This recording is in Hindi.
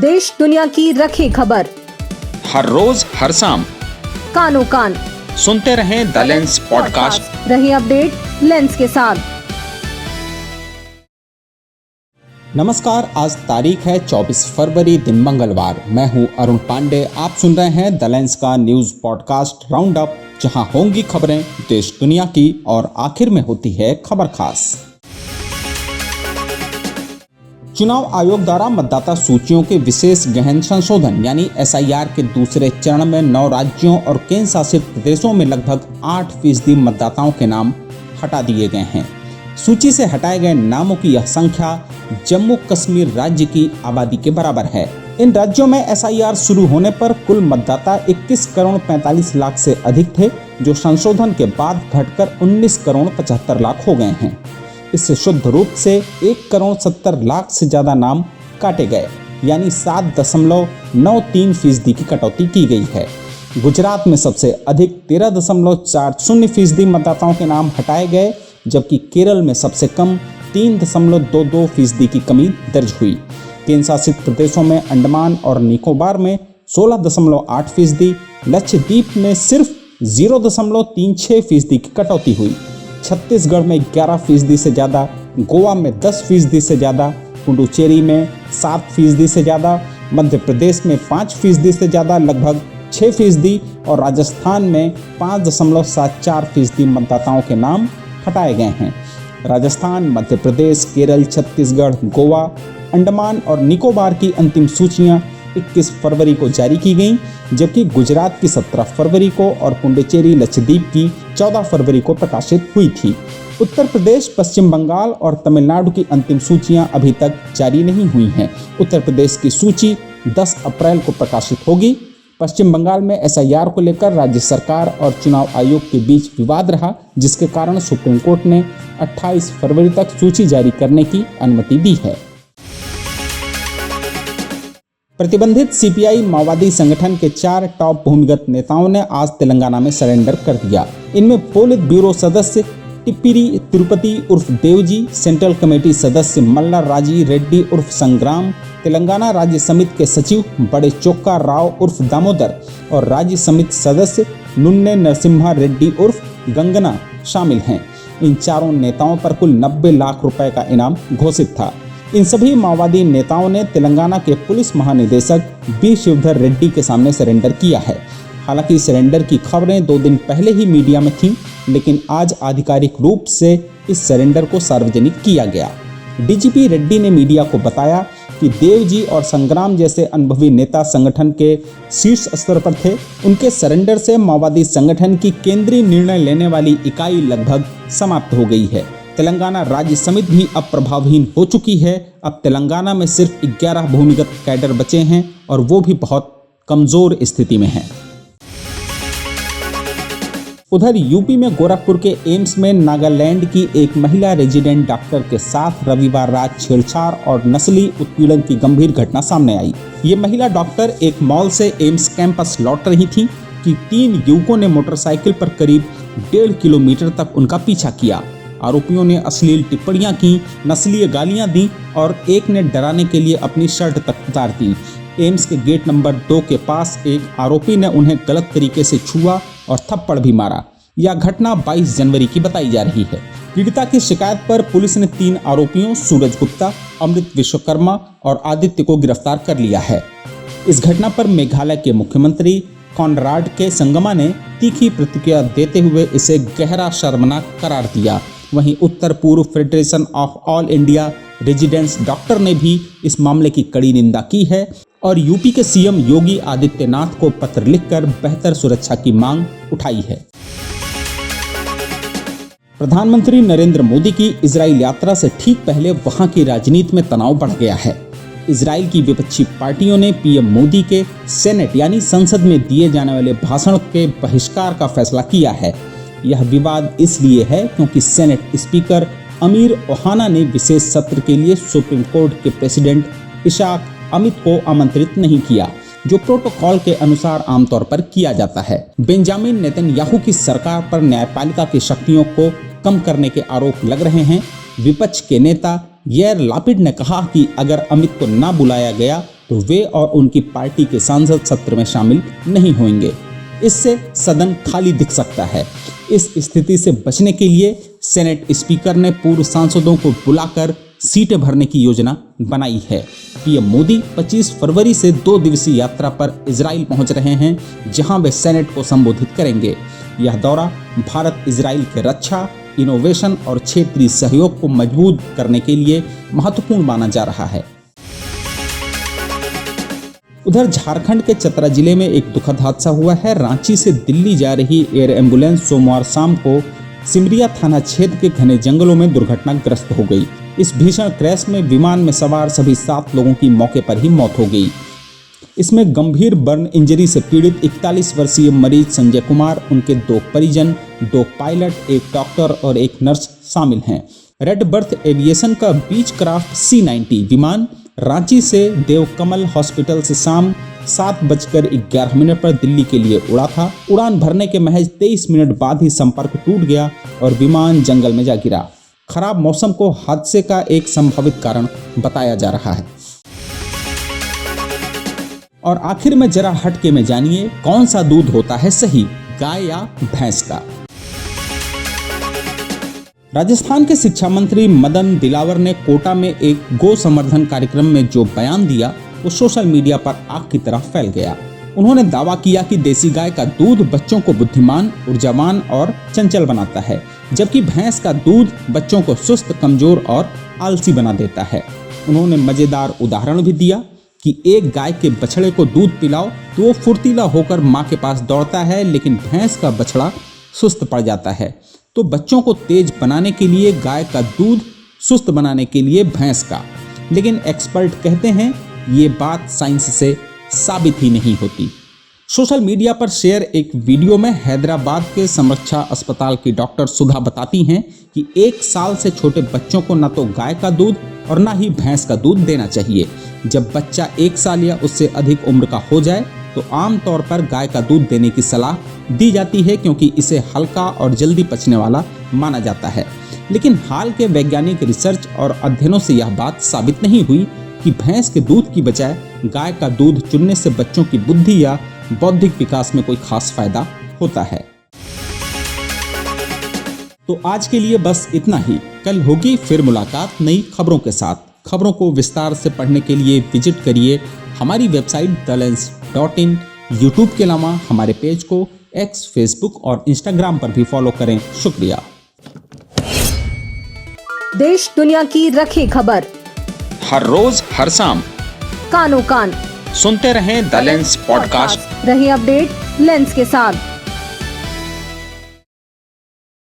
देश दुनिया की रखी खबर, हर रोज हर शाम कानों कान सुनते रहें द लेंस पॉडकास्ट। रहिए अपडेट लेंस के साथ। नमस्कार, आज तारीख है 24 फरवरी, दिन मंगलवार। मैं हूं अरुण पांडे। आप सुन रहे हैं द लेंस का न्यूज पॉडकास्ट राउंड अप, जहां होंगी खबरें देश दुनिया की और आखिर में होती है खबर खास। चुनाव आयोग द्वारा मतदाता सूचियों के विशेष गहन संशोधन यानी SIR के दूसरे चरण में 9 राज्यों और केंद्र शासित प्रदेशों में लगभग 8% मतदाताओं के नाम हटा दिए गए हैं। सूची से हटाए गए नामों की यह संख्या जम्मू कश्मीर राज्य की आबादी के बराबर है। इन राज्यों में SIR शुरू होने पर कुल मतदाता 21 करोड़ 45 लाख से अधिक थे, जो संशोधन के बाद घटकर 19 करोड़ 75 लाख हो गए हैं। इससे शुद्ध रूप से 1 करोड़ 70 लाख से ज्यादा नाम काटे गए, यानी 7.93% की कटौती की गई है। गुजरात में सबसे अधिक 13.40% मतदाताओं के नाम हटाए गए, जबकि केरल में सबसे कम 3.22% की कमी दर्ज हुई। केंद्र शासित प्रदेशों में अंडमान और निकोबार में 16.8%, लक्षद्वीप में सिर्फ 0.36% की कटौती हुई। छत्तीसगढ़ में 11% से ज़्यादा, गोवा में 10% से ज़्यादा, पुडुचेरी में 7% से ज़्यादा, मध्य प्रदेश में 5% से ज़्यादा लगभग 6% और राजस्थान में 5.74% मतदाताओं के नाम हटाए गए हैं। राजस्थान, मध्य प्रदेश, केरल, छत्तीसगढ़, गोवा, अंडमान और निकोबार की अंतिम सूचियां 21 फरवरी को जारी की गईं, जबकि गुजरात की 17 फरवरी को और पुडुचेरी लक्षद्वीप की 14 फरवरी को प्रकाशित हुई थी। उत्तर प्रदेश, पश्चिम बंगाल और तमिलनाडु की अंतिम सूचियां अभी तक जारी नहीं हुई हैं। उत्तर प्रदेश की सूची 10 अप्रैल को प्रकाशित होगी। पश्चिम बंगाल में SIR को लेकर राज्य सरकार और चुनाव आयोग के बीच विवाद रहा, जिसके कारण सुप्रीम कोर्ट ने 28 फरवरी तक सूची जारी करने की अनुमति दी है। प्रतिबंधित CPI माओवादी संगठन के 4 टॉप भूमिगत नेताओं ने आज तेलंगाना में सरेंडर कर दिया। इनमें पोलित ब्यूरो सदस्य टिप्पिरी तिरुपति उर्फ देवजी, सेंट्रल कमेटी सदस्य मल्ला राजी रेड्डी उर्फ संग्राम, तेलंगाना राज्य समिति के सचिव बड़े चोक्का राव उर्फ दामोदर और राज्य समिति सदस्य नुन्ने नरसिम्हा रेड्डी उर्फ गंगना शामिल हैं। इन चारों नेताओं पर कुल 90 लाख रुपए का इनाम घोषित था। इन सभी माओवादी नेताओं ने तेलंगाना के पुलिस महानिदेशक B शिवधर रेड्डी के सामने सरेंडर किया है। हालांकि सरेंडर की खबरें 2 दिन पहले ही मीडिया में थीं, लेकिन आज आधिकारिक रूप से इस सरेंडर को सार्वजनिक किया गया। DGP रेड्डी ने मीडिया को बताया कि देवजी और संग्राम जैसे अनुभवी नेता संगठन के शीर्ष स्तर पर थे। उनके सरेंडर से माओवादी संगठन की केंद्रीय निर्णय लेने वाली इकाई लगभग समाप्त हो गई है। तेलंगाना राज्य समिति भी अब प्रभावहीन हो चुकी है। अब तेलंगाना में सिर्फ 11 भूमिगत कैडर बचे हैं और वो भी बहुत कमजोर स्थिति में हैं। उधर यूपी में गोरखपुर के एम्स में नागालैंड की एक महिला रेजिडेंट डॉक्टर के साथ रविवार रात छेड़छाड़ और नस्ली उत्पीड़न की गंभीर घटना सामने आई। ये महिला डॉक्टर एक मॉल से एम्स कैंपस लौट रही थी कि 3 युवकों ने मोटरसाइकिल पर करीब 1.5 किलोमीटर तक उनका पीछा किया। आरोपियों ने अश्लील टिप्पणियां की, नस्लीय गालियां दी और एक ने डराने के लिए अपनी शर्ट तक उतार दी। एम्स के गेट नंबर 2 के पास एक आरोपी ने उन्हें गलत तरीके से छुआ और थप्पड़ भी मारा। यह घटना 22 जनवरी की बताई जा रही है। पीड़िता की शिकायत पर पुलिस ने 3 आरोपियों सूरज गुप्ता, अमृत विश्वकर्मा और आदित्य को गिरफ्तार कर लिया है। इस घटना पर मेघालय के मुख्यमंत्री कॉनराड के संगमा ने तीखी प्रतिक्रिया देते हुए इसे गहरा शर्मनाक करार दिया। वहीं उत्तर पूर्व federation of all India residents doctor ने भी इस मामले की कड़ी निंदा की है और यूपी के CM योगी आदित्यनाथ को पत्र लिखकर बेहतर सुरक्षा की मांग उठाई है। प्रधानमंत्री नरेंद्र मोदी की इजराइल यात्रा से ठीक पहले वहां की राजनीति में तनाव बढ़ गया है। इजराइल की विपक्षी पार्टियों ने PM मोदी के सेनेट यानी संसद में दिए जाने वाले भाषण के बहिष्कार का फैसला किया है। यह विवाद इसलिए है क्योंकि सेनेट स्पीकर अमीर ओहाना ने विशेष सत्र के लिए सुप्रीम कोर्ट के प्रेसिडेंट इशाक अमित को आमंत्रित नहीं किया, जो प्रोटोकॉल के अनुसार आमतौर पर किया जाता है। बेंजामिन नेतन्याहू की सरकार पर न्यायपालिका की शक्तियों को कम करने के आरोप लग रहे हैं। विपक्ष के नेता यार लापिड ने कहा कि अगर अमित को ना बुलाया गया तो वे और उनकी पार्टी के सांसद सत्र में शामिल नहीं होंगे। इससे सदन खाली दिख सकता है। इस स्थिति से बचने के लिए सेनेट स्पीकर ने पूर्व सांसदों को बुलाकर सीटें भरने की योजना बनाई है। पीएम मोदी 25 फरवरी से 2 दिवसीय यात्रा पर इजराइल पहुंच रहे हैं, जहां वे सेनेट को संबोधित करेंगे। यह दौरा भारत इजराइल के रक्षा, इनोवेशन और क्षेत्रीय सहयोग को मजबूत करने के लिए महत्वपूर्ण माना जा रहा है। उधर झारखंड के चतरा जिले में एक दुखद हादसा हुआ है। रांची से दिल्ली जा रही एयर एम्बुलेंस सोमवार शाम को सिमरिया थाना क्षेत्र के घने जंगलों में दुर्घटनाग्रस्त हो गई। इस भीषण क्रैश में विमान में सवार सभी 7 लोगों की मौके पर ही मौत हो गई। इसमें गंभीर बर्न इंजरी से पीड़ित 41 वर्षीय मरीज संजय कुमार, उनके 2 परिजन, 2 पायलट, 1 डॉक्टर और 1 नर्स शामिल हैं। रेड बर्थ एविएशन का बीचक्राफ्ट C-90 विमान रांची से देवकमल हॉस्पिटल से शाम 7:11 पर दिल्ली के लिए उड़ा था। उड़ान भरने के महज 23 मिनट बाद ही संपर्क टूट गया और विमान जंगल में जा गिरा। खराब मौसम को हादसे का एक संभावित कारण बताया जा रहा है। और आखिर में जरा हटके में जानिए, कौन सा दूध होता है सही, गाय या भैंस का। राजस्थान के शिक्षा मंत्री मदन दिलावर ने कोटा में एक गौ संवर्धन कार्यक्रम में जो बयान दिया वो सोशल मीडिया पर आग की तरह फैल गया। उन्होंने दावा किया कि देसी गाय का दूध बच्चों को बुद्धिमान, ऊर्जावान और चंचल बनाता है, जबकि भैंस का दूध बच्चों को सुस्त, कमजोर और आलसी बना देता है। उन्होंने मजेदार उदाहरण भी दिया कि एक गाय के बछड़े को दूध पिलाओ तो वो फुर्तीला होकर माँ के पास दौड़ता है, लेकिन भैंस का बछड़ा सुस्त पड़ जाता है। तो बच्चों को तेज बनाने के लिए गाय का दूध, सुस्त बनाने के लिए भैंस का। लेकिन एक्सपर्ट कहते हैं ये बात साइंस से साबित ही नहीं होती। सोशल मीडिया पर शेयर एक वीडियो में हैदराबाद के समरक्षा अस्पताल की डॉक्टर सुधा बताती हैं कि 1 साल से छोटे बच्चों को न तो गाय का दूध और न ही भैंस का दूध देना चाहिए। जब बच्चा 1 साल या उससे अधिक उम्र का हो जाए तो आमतौर पर गाय का दूध देने की सलाह दी जाती है, क्योंकि इसे हल्का और जल्दी पचने वाला माना जाता है। लेकिन हाल के वैज्ञानिक रिसर्च और अध्ययनों से यह बात साबित नहीं हुई कि भैंस के दूध की बजाय गाय का दूध चुनने से बच्चों की बुद्धि या बौद्धिक विकास में कोई खास फायदा होता है। तो आज के लिए बस इतना ही। कल होगी फिर मुलाकात नई खबरों के साथ। खबरों को विस्तार से पढ़ने के लिए विजिट करिए हमारी वेबसाइट thelens.in। यूट्यूब के अलावा हमारे पेज को X, फेसबुक और इंस्टाग्राम पर भी फॉलो करें। शुक्रिया। देश दुनिया की रखी खबर हर रोज हर शाम कानो कान सुनते रहें द लेंस पॉडकास्ट। रहे अपडेट लेंस के साथ।